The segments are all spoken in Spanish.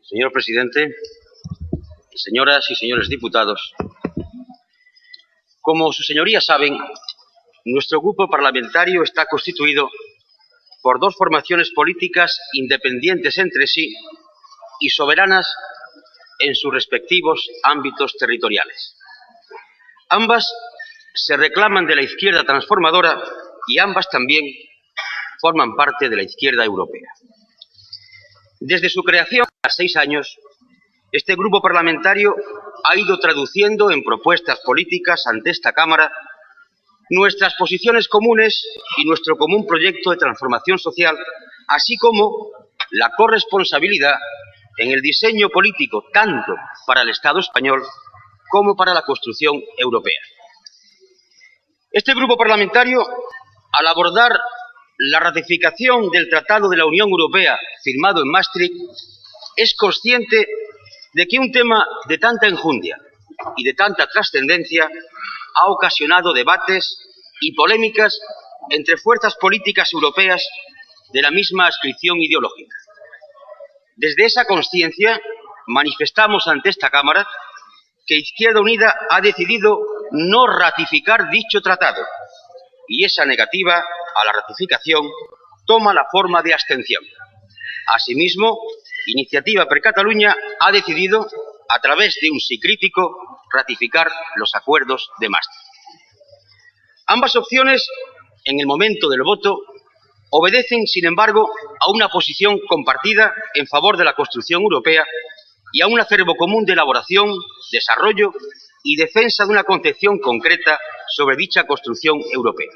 Señor presidente, señoras y señores diputados, como sus señorías saben, nuestro grupo parlamentario está constituido por dos formaciones políticas independientes entre sí y soberanas en sus respectivos ámbitos territoriales. Ambas se reclaman de la izquierda transformadora y ambas también forman parte de la izquierda europea. Desde su creación, hace 6 años, este grupo parlamentario ha ido traduciendo en propuestas políticas ante esta Cámara nuestras posiciones comunes y nuestro común proyecto de transformación social, así como la corresponsabilidad en el diseño político tanto para el Estado español como para la construcción europea. Este grupo parlamentario, al abordar la ratificación del Tratado de la Unión Europea firmado en Maastricht, es consciente de que un tema de tanta enjundia y de tanta trascendencia ha ocasionado debates y polémicas entre fuerzas políticas europeas de la misma adscripción ideológica. Desde esa consciencia manifestamos ante esta Cámara que Izquierda Unida ha decidido no ratificar dicho tratado y esa negativa a la ratificación toma la forma de abstención. Asimismo, Iniciativa per Catalunya ha decidido, a través de un sí crítico, ratificar los acuerdos de Maastricht. Ambas opciones, en el momento del voto, obedecen, sin embargo, a una posición compartida en favor de la construcción europea y a un acervo común de elaboración, desarrollo y defensa de una concepción concreta sobre dicha construcción europea.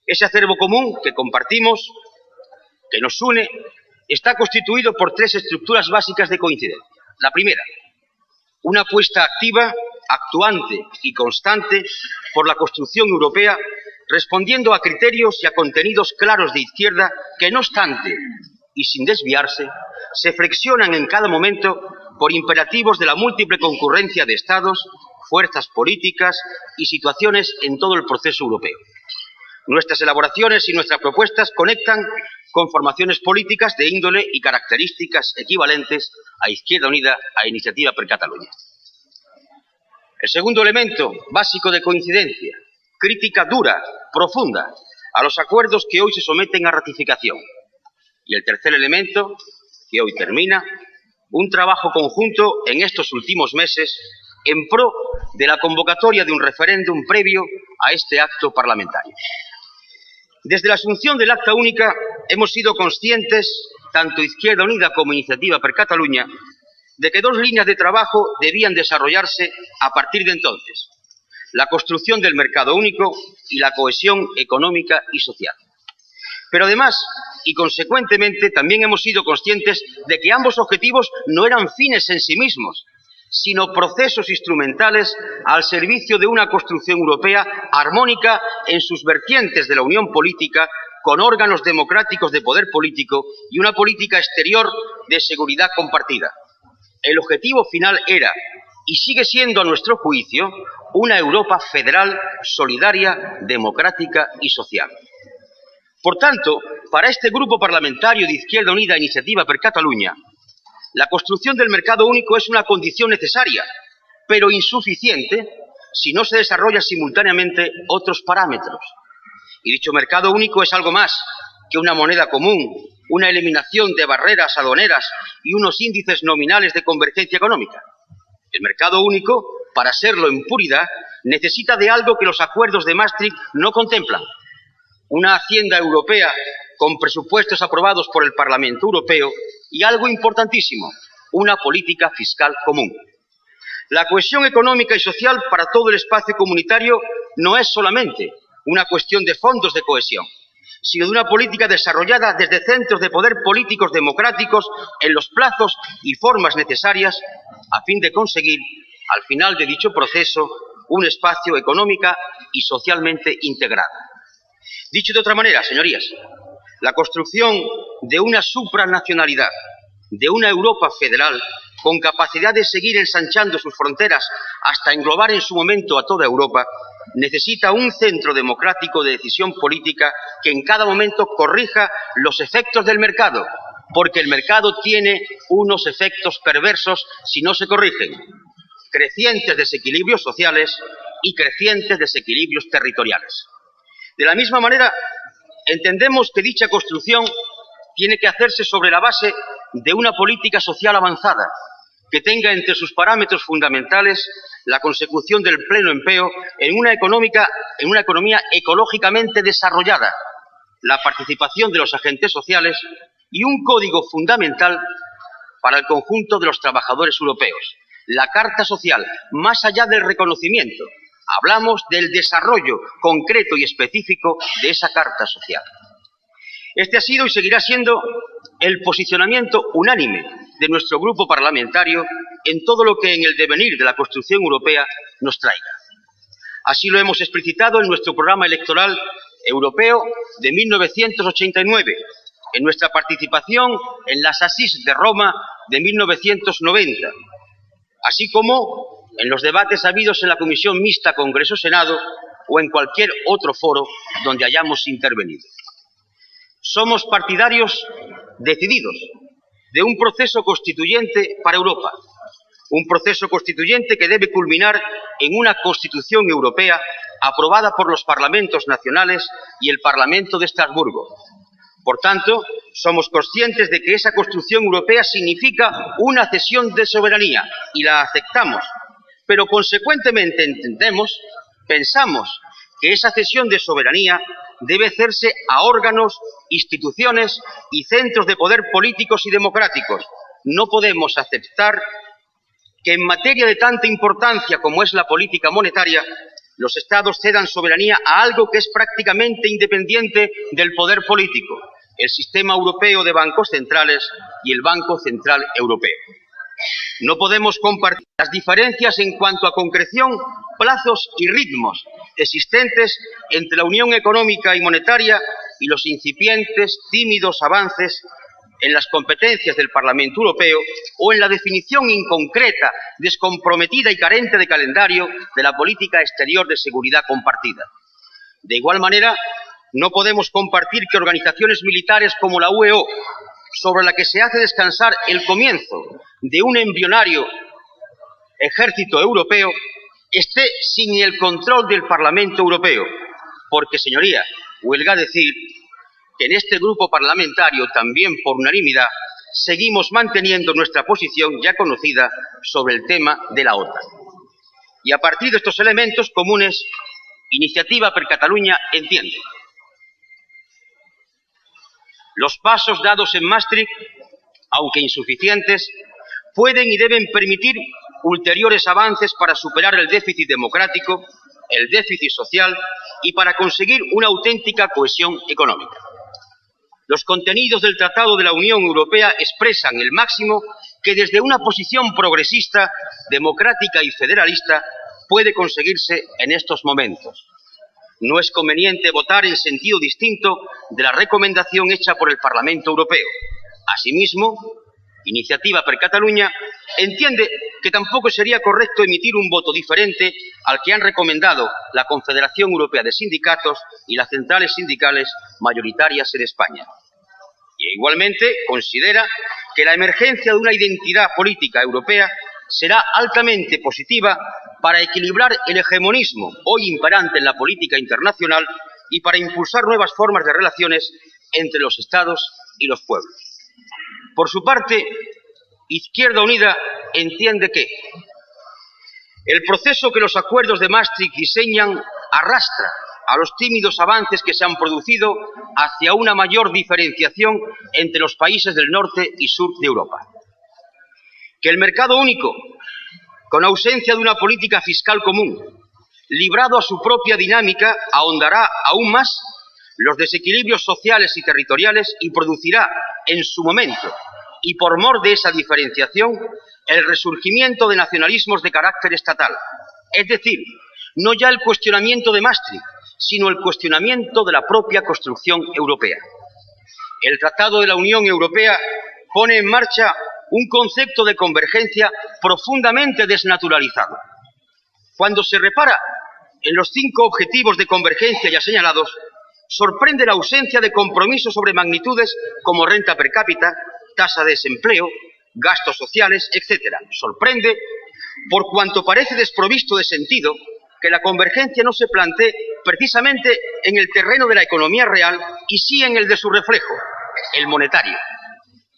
Ese acervo común que compartimos, que nos une, está constituido por 3 estructuras básicas de coincidencia. La primera, una apuesta activa, actuante y constante por la construcción europea, respondiendo a criterios y a contenidos claros de izquierda que, no obstante, y sin desviarse, se flexionan en cada momento por imperativos de la múltiple concurrencia de estados, fuerzas políticas y situaciones en todo el proceso europeo. Nuestras elaboraciones y nuestras propuestas conectan con formaciones políticas de índole y características equivalentes a Izquierda Unida, a Iniciativa per Catalunya. El segundo elemento básico de coincidencia, crítica dura, profunda, a los acuerdos que hoy se someten a ratificación. Y el tercer elemento, que hoy termina, un trabajo conjunto en estos últimos meses en pro de la convocatoria de un referéndum previo a este acto parlamentario. Desde la asunción del acta única hemos sido conscientes, tanto Izquierda Unida como Iniciativa per Catalunya, de que 2 líneas de trabajo debían desarrollarse a partir de entonces: la construcción del mercado único y la cohesión económica y social. Pero además, y consecuentemente, también hemos sido conscientes de que ambos objetivos no eran fines en sí mismos, sino procesos instrumentales al servicio de una construcción europea armónica en sus vertientes de la unión política, con órganos democráticos de poder político y una política exterior de seguridad compartida. El objetivo final era, y sigue siendo a nuestro juicio, una Europa federal, solidaria, democrática y social. Por tanto, para este grupo parlamentario de Izquierda Unida e Iniciativa per Catalunya, la construcción del mercado único es una condición necesaria, pero insuficiente si no se desarrollan simultáneamente otros parámetros. Y dicho mercado único es algo más que una moneda común, una eliminación de barreras aduaneras y unos índices nominales de convergencia económica. El mercado único, para serlo en puridad, necesita de algo que los acuerdos de Maastricht no contemplan: una hacienda europea con presupuestos aprobados por el Parlamento Europeo y, algo importantísimo, una política fiscal común. La cohesión económica y social para todo el espacio comunitario no es solamente una cuestión de fondos de cohesión, sino de una política desarrollada desde centros de poder políticos democráticos en los plazos y formas necesarias a fin de conseguir, al final de dicho proceso, un espacio económica y socialmente integrado. Dicho de otra manera, señorías, la construcción de una supranacionalidad, de una Europa federal, con capacidad de seguir ensanchando sus fronteras hasta englobar en su momento a toda Europa, necesita un centro democrático de decisión política que en cada momento corrija los efectos del mercado porque el mercado tiene unos efectos perversos si no se corrigen: crecientes desequilibrios sociales y crecientes desequilibrios territoriales. De la misma manera, entendemos que dicha construcción tiene que hacerse sobre la base de una política social avanzada, que tenga entre sus parámetros fundamentales la consecución del pleno empleo en una economía ecológicamente desarrollada, la participación de los agentes sociales y un código fundamental para el conjunto de los trabajadores europeos, la Carta Social, más allá del reconocimiento. Hablamos del desarrollo concreto y específico de esa Carta Social. Este ha sido y seguirá siendo el posicionamiento unánime de nuestro grupo parlamentario en todo lo que en el devenir de la construcción europea nos traiga. Así lo hemos explicitado en nuestro programa electoral europeo de 1989, en nuestra participación en las Assises de Roma de 1990, así como en los debates habidos en la Comisión Mixta Congreso-Senado o en cualquier otro foro donde hayamos intervenido. Somos partidarios decididos de un proceso constituyente para Europa, un proceso constituyente que debe culminar en una Constitución europea aprobada por los parlamentos nacionales y el Parlamento de Estrasburgo. Por tanto, somos conscientes de que esa construcción europea significa una cesión de soberanía y la aceptamos, pero consecuentemente pensamos que esa cesión de soberanía debe hacerse a órganos, instituciones y centros de poder políticos y democráticos. No podemos aceptar que en materia de tanta importancia como es la política monetaria, los Estados cedan soberanía a algo que es prácticamente independiente del poder político: el sistema europeo de bancos centrales y el Banco Central Europeo. No podemos compartir las diferencias en cuanto a concreción, plazos y ritmos existentes entre la Unión Económica y Monetaria y los incipientes, tímidos avances en las competencias del Parlamento Europeo o en la definición inconcreta, descomprometida y carente de calendario de la política exterior de seguridad compartida. De igual manera, no podemos compartir que organizaciones militares como la UEO, sobre la que se hace descansar el comienzo de un embrionario ejército europeo, esté sin el control del Parlamento Europeo, porque, señoría, huelga decir que en este grupo parlamentario, también por unanimidad, seguimos manteniendo nuestra posición ya conocida sobre el tema de la OTAN. Y a partir de estos elementos comunes, Iniciativa per Catalunya entiende: los pasos dados en Maastricht, aunque insuficientes, pueden y deben permitir ulteriores avances para superar el déficit democrático, el déficit social y para conseguir una auténtica cohesión económica. Los contenidos del Tratado de la Unión Europea expresan el máximo que desde una posición progresista, democrática y federalista puede conseguirse en estos momentos. No es conveniente votar en sentido distinto de la recomendación hecha por el Parlamento Europeo. Asimismo, Iniciativa per Catalunya entiende que tampoco sería correcto emitir un voto diferente al que han recomendado la Confederación Europea de Sindicatos y las centrales sindicales mayoritarias en España. Y igualmente considera que la emergencia de una identidad política europea será altamente positiva para equilibrar el hegemonismo hoy imperante en la política internacional y para impulsar nuevas formas de relaciones entre los Estados y los pueblos. Por su parte, Izquierda Unida entiende que el proceso que los acuerdos de Maastricht diseñan arrastra a los tímidos avances que se han producido hacia una mayor diferenciación entre los países del norte y sur de Europa. Que el mercado único, con ausencia de una política fiscal común, librado a su propia dinámica, ahondará aún más los desequilibrios sociales y territoriales y producirá en su momento, y por mor de esa diferenciación, el resurgimiento de nacionalismos de carácter estatal. Es decir, no ya el cuestionamiento de Maastricht, sino el cuestionamiento de la propia construcción europea. El Tratado de la Unión Europea pone en marcha un concepto de convergencia profundamente desnaturalizado. Cuando se repara en los 5 objetivos de convergencia ya señalados, sorprende la ausencia de compromisos sobre magnitudes como renta per cápita, tasa de desempleo, gastos sociales, etc. Sorprende por cuanto parece desprovisto de sentido que la convergencia no se plantee precisamente en el terreno de la economía real y sí en el de su reflejo, el monetario.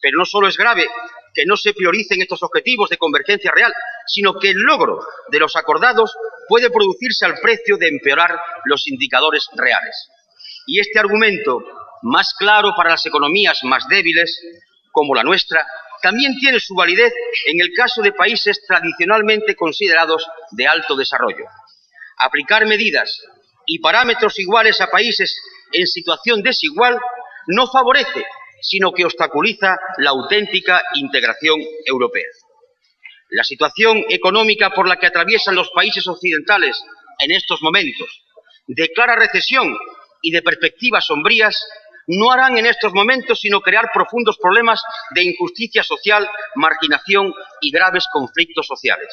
Pero no solo es grave que no se prioricen estos objetivos de convergencia real, sino que el logro de los acordados puede producirse al precio de empeorar los indicadores reales. Y este argumento, más claro para las economías más débiles, como la nuestra, también tiene su validez en el caso de países tradicionalmente considerados de alto desarrollo. Aplicar medidas y parámetros iguales a países en situación desigual no favorece, sino que obstaculiza la auténtica integración europea. La situación económica por la que atraviesan los países occidentales en estos momentos, de clara recesión y de perspectivas sombrías, no harán en estos momentos sino crear profundos problemas de injusticia social, marginación y graves conflictos sociales.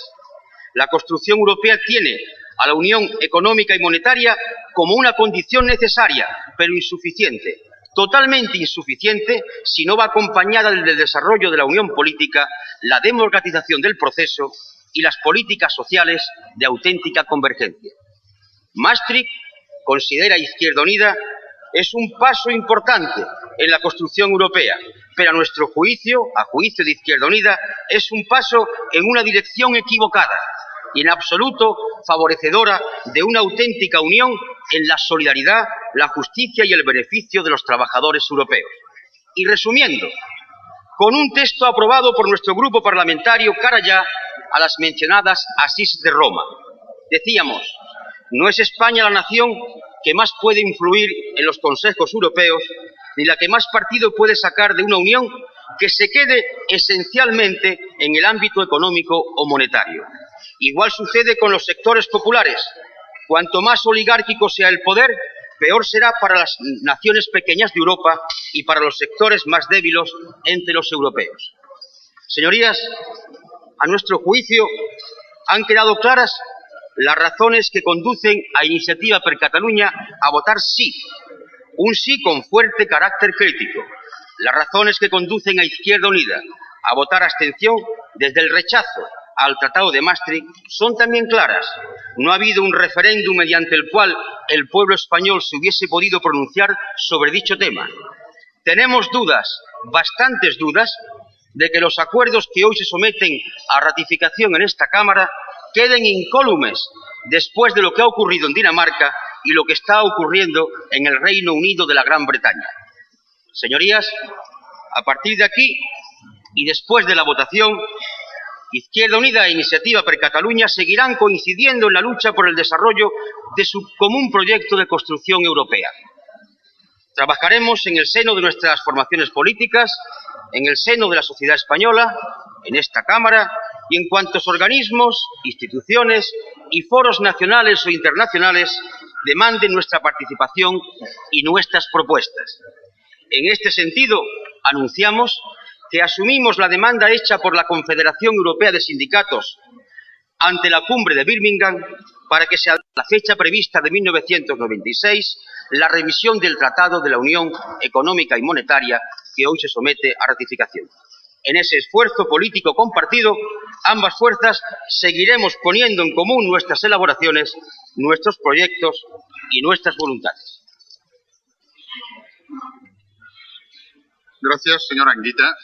La construcción europea tiene a la unión económica y monetaria como una condición necesaria, pero insuficiente, totalmente insuficiente si no va acompañada del desarrollo de la unión política, la democratización del proceso y las políticas sociales de auténtica convergencia. Maastricht, considera Izquierda Unida, es un paso importante en la construcción europea, pero a nuestro juicio, a juicio de Izquierda Unida, es un paso en una dirección equivocada y en absoluto favorecedora de una auténtica unión en la solidaridad, la justicia y el beneficio de los trabajadores europeos. Y resumiendo, con un texto aprobado por nuestro grupo parlamentario cara ya a las mencionadas Asís de Roma, decíamos, no es España la nación que más puede influir en los consejos europeos, ni la que más partido puede sacar de una unión que se quede esencialmente en el ámbito económico o monetario. Igual sucede con los sectores populares. Cuanto más oligárquico sea el poder, peor será para las naciones pequeñas de Europa y para los sectores más débiles entre los europeos. Señorías, a nuestro juicio, han quedado claras las razones que conducen a Iniciativa per Catalunya a votar sí, un sí con fuerte carácter crítico. Las razones que conducen a Izquierda Unida a votar abstención desde el rechazo al Tratado de Maastricht son también claras. No ha habido un referéndum mediante el cual el pueblo español se hubiese podido pronunciar sobre dicho tema. Tenemos dudas, bastantes dudas, de que los acuerdos que hoy se someten a ratificación en esta Cámara queden incólumes después de lo que ha ocurrido en Dinamarca y lo que está ocurriendo en el Reino Unido de la Gran Bretaña. Señorías, a partir de aquí y después de la votación, Izquierda Unida e Iniciativa per Catalunya seguirán coincidiendo en la lucha por el desarrollo de su común proyecto de construcción europea. Trabajaremos en el seno de nuestras formaciones políticas, en el seno de la sociedad española, en esta Cámara y en cuantos organismos, instituciones y foros nacionales o internacionales demanden nuestra participación y nuestras propuestas. En este sentido, anunciamos que asumimos la demanda hecha por la Confederación Europea de Sindicatos ante la cumbre de Birmingham para que sea la fecha prevista de 1996 la revisión del Tratado de la Unión Económica y Monetaria que hoy se somete a ratificación. En ese esfuerzo político compartido, ambas fuerzas seguiremos poniendo en común nuestras elaboraciones, nuestros proyectos y nuestras voluntades. Gracias, señora Anguita.